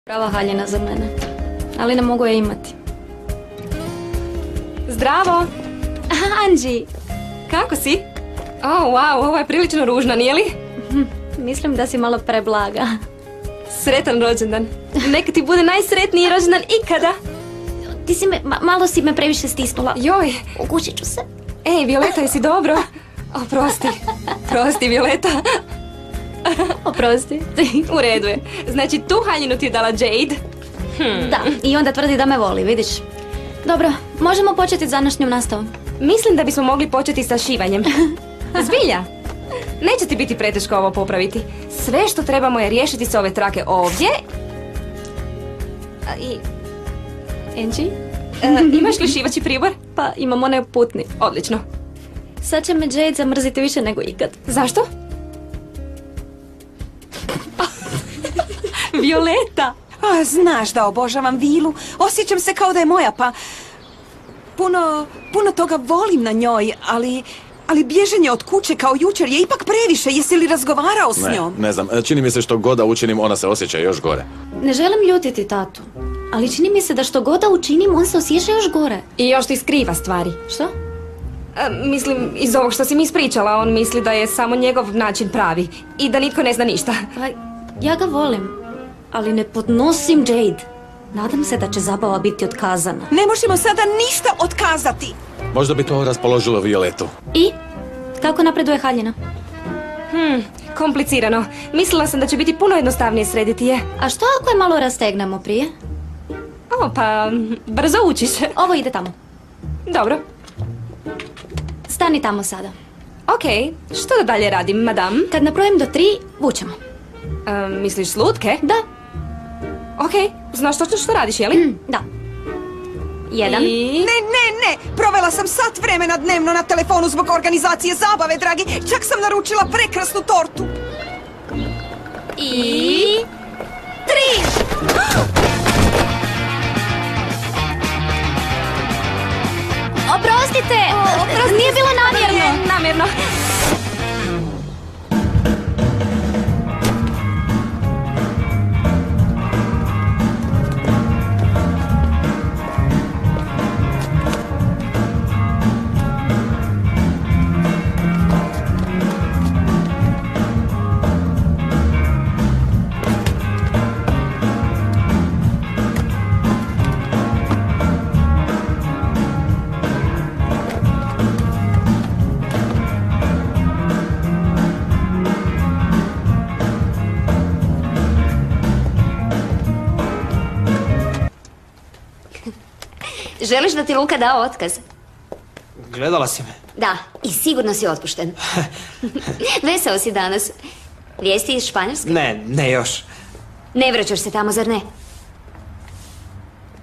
Prava haljina za mene, ali ne mogu je imati. Zdravo! Anđi! Kako si? Oh, wow, ovo je prilično ružno, nije li? Mislim da si malo preblaga. Sretan rođendan. Neka ti bude najsretniji rođendan ikada. Ti si malo si me previše stisnula. Joj! Ugušit ću se. Ej, Violeta, jesi dobro? Prosti. Prosti, Violeta. Oprosti. U redu je. Znači, tu haljinu ti je dala Jade. Da, i onda tvrdi da me voli, vidiš. Dobro, možemo početi s današnjom nastavom. Mislim da bismo mogli početi sa šivanjem. Zbilja? Neće ti biti preteško ovo popraviti. Sve što trebamo je riješiti se ove trake ovdje. Anđi? Imaš li šivaći pribor? Pa imam onaj putni. Odlično. Sad će me Jade zamrziti više nego ikad. Zašto? Violeta! Znaš da obožavam vilu. Osjećam se kao da je moja, pa... Puno toga volim na njoj, ali bježanje od kuće kao jučer je ipak previše. Jesi li razgovarao s njom? Ne znam. Čini mi se što god da učinim, ona se osjeća još gore. Ne želim ljutiti tatu, ali čini mi se da što god da učinim, on se osjeća još gore. I još ti skriva stvari. Što? Mislim, iz ovog što si mi ispričala, on misli da je samo njegov način pravi i da nitko ne zna ništa. Pa, ja ga volim, ali ne podnosim Jade. Nadam se da će zabava biti otkazana. Ne možemo sada ništa otkazati. Možda bi to raspoložilo Violetu. I? Kako napreduje haljina? Komplicirano. Mislila sam da će biti puno jednostavnije srediti je. A što ako je malo rastegnemo prije? Pa brzo učiš. Ovo ide tamo. Dobro. Stani tamo sada. Okej, što da dalje radim, madam? Kad nabrojim do 3, vučemo. Misliš s lutke? Da. Okej, znaš točno što radiš, jeli? Da. 1. I... Ne! Provela sam sat vremena dnevno na telefonu zbog organizacije zabave, dragi. Čak sam naručila prekrasnu tortu. I... 3! Oprostite! Nije bilo namjerno! Namjerno. Želiš da ti Luka da otkaz? Gledala si me? Da, i sigurno si otpušten. Veseo si danas. Vijesti iz Španjolske? Ne još. Ne vraćaš se tamo, zar ne?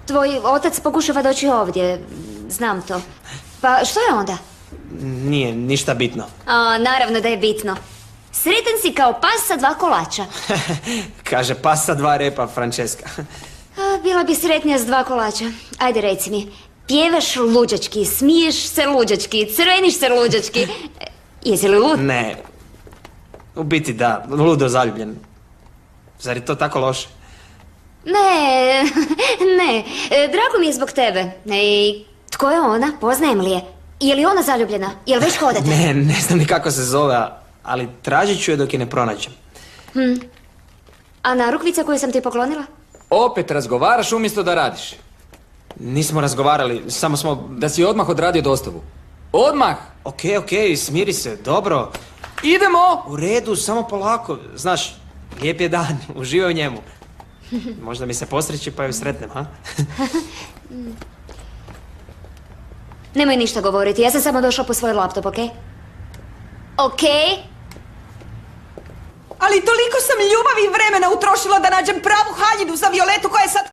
Tvoj otac pokušava doći ovdje, znam to. Pa što je onda? Nije ništa bitno. Naravno da je bitno. Sretan si kao pas sa 2 kolača. Kaže pas sa 2 repa, Francesca. Bila bi sretnija s 2 kolača. Ajde, reci mi. Pjevaš luđački, smiješ se luđački, crveniš se luđački. Jesi li lud? Ne. U biti da, ludo zaljubljen. Zar je to tako loše? Ne. Drago mi je zbog tebe. Tko je ona? Poznajem li je? Je li ona zaljubljena? Jel već hodate? Ne znam ni kako se zove, ali tražit ću je dok je ne pronađem. A narukvica koju sam ti poklonila? Opet razgovaraš umjesto da radiš. Nismo razgovarali, samo smo... Da si odmah odradio dostavu. Odmah! Okej, smiri se, dobro. Idemo! U redu, samo polako. Znaš, lijep je dan, uživaj u njemu. Možda mi se posreći pa ju sretnem, ha? Nemoj ništa govoriti, ja sam samo došla po svoj laptop, okej? Okej? Ali toliko sam ljubavi i vremena utrošila da nađem pravu haljinu za Violetu koja je sad...